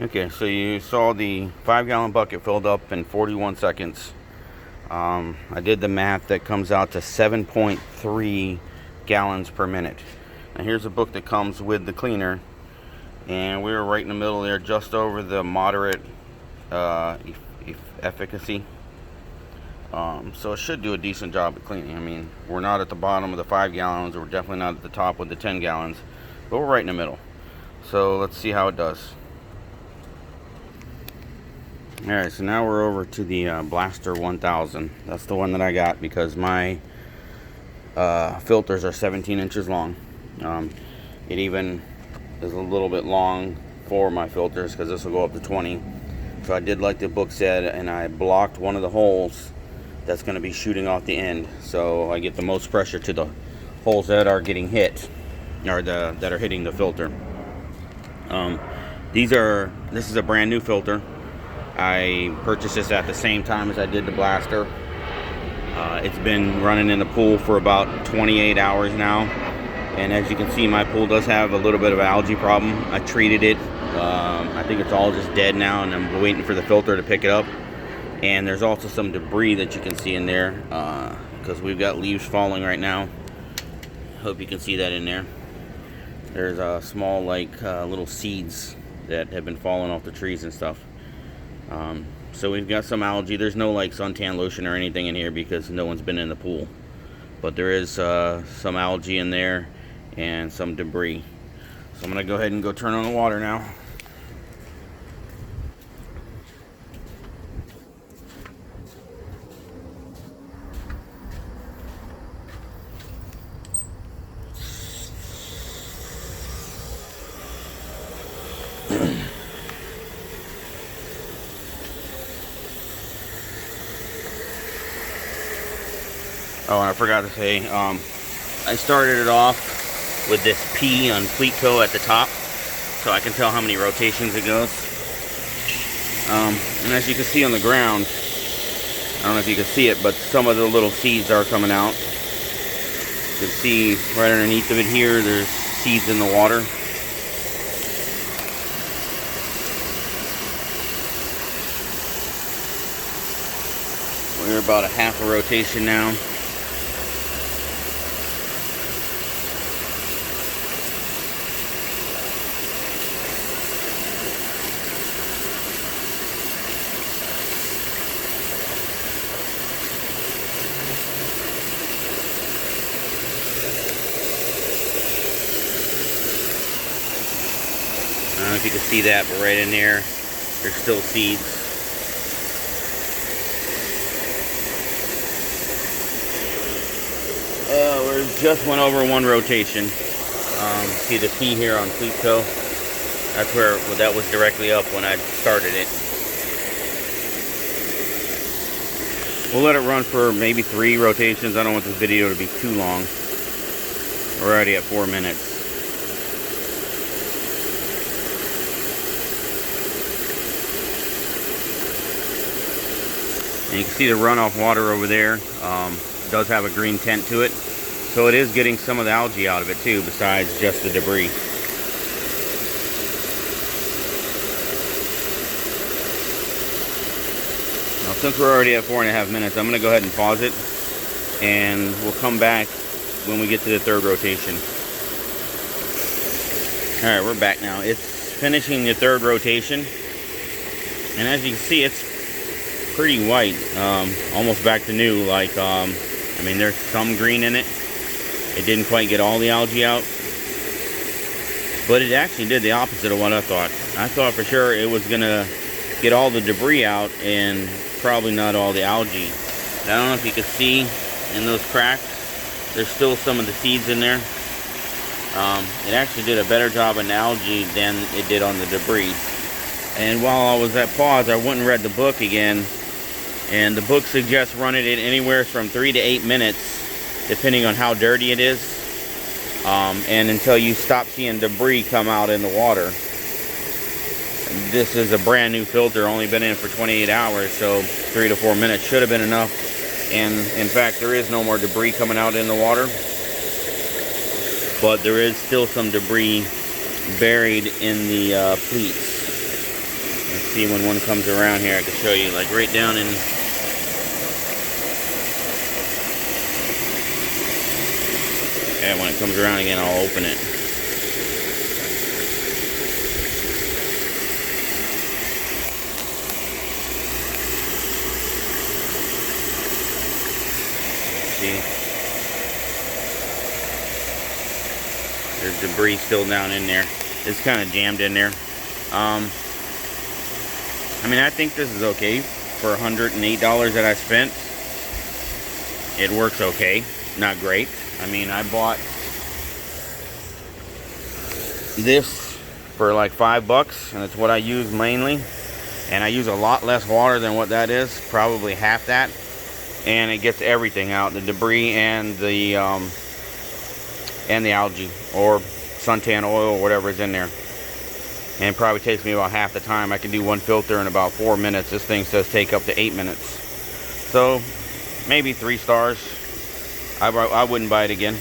Okay, so you saw the 5-gallon bucket filled up in 41 seconds. I did the math. That comes out to 7.3 gallons per minute. Now here's a book that comes with the cleaner, and we were right in the middle there, just over the moderate efficacy. So it should do a decent job of cleaning. I mean, we're not at the bottom of the 5 gallons, we're definitely not at the top with the 10 gallons, but we're right in the middle. So let's see how it does. Alright, so now we're over to the Blaster 1000. That's the one that I got because my filters are 17 inches long. It even is a little bit long for my filters because this will go up to 20. So I did like the book said, and I blocked one of the holes that's going to be shooting off the end, so I get the most pressure to the holes that are getting hit, or that are hitting the filter. This is a brand new filter. I purchased this at the same time as I did the Blaster. It's been running in the pool for about 28 hours now, and as you can see, my pool does have a little bit of an algae problem. I treated it. I think it's all just dead now, and I'm waiting for the filter to pick it up. And there's also some debris that you can see in there because we've got leaves falling right now. Hope you can see that in there. There's small little seeds that have been falling off the trees and stuff. So we've got some algae. There's no suntan lotion or anything in here because no one's been in the pool, but there is some algae in there and some debris. So I'm gonna go ahead and go turn on the water now. Oh, and I forgot to say, I started it off with this P on cleat toe at the top, so I can tell how many rotations it goes. And as you can see on the ground, I don't know if you can see it, but some of the little seeds are coming out. You can see right underneath of it here, there's seeds in the water. We're about a half a rotation now. I don't know if you can see that, but right in there, there's still seeds. We just went over one rotation. See the P here on cleat toe? That's where that was directly up when I started it. We'll let it run for maybe 3 rotations. I don't want this video to be too long. We're already at 4 minutes. And you can see the runoff water over there does have a green tint to it. So it is getting some of the algae out of it too, besides just the debris. Now since we're already at 4.5 minutes, I'm going to go ahead and pause it. And we'll come back when we get to the 3rd rotation. Alright, we're back now. It's finishing the 3rd rotation. And as you can see, it's pretty white, almost back to new. I mean, there's some green in it. It didn't quite get all the algae out, but it actually did the opposite of what I thought. I thought for sure it was gonna get all the debris out and probably not all the algae. I don't know if you can see in those cracks, there's still some of the seeds in there. It actually did a better job on algae than it did on the debris. And while I was at pause, I went and read the book again. And the book suggests running it anywhere from 3 to 8 minutes, depending on how dirty it is, and until you stop seeing debris come out in the water. This is a brand new filter, only been in for 28 hours, so 3 to 4 minutes should have been enough. And in fact, there is no more debris coming out in the water, but there is still some debris buried in the pleats. See, when one comes around here, I can show you, like right down in. And when it comes around again, I'll open it. See? There's debris still down in there. It's kind of jammed in there. I mean, I think this is okay for $108 that I spent. It works okay, not great. I mean, I bought this for like $5, and it's what I use mainly. And I use a lot less water than what that is, probably half that. And it gets everything out, the debris and the algae or suntan oil or whatever is in there. And it probably takes me about half the time. I can do one filter in about 4 minutes. This thing says take up to 8 minutes. So maybe 3 stars. I wouldn't buy it again.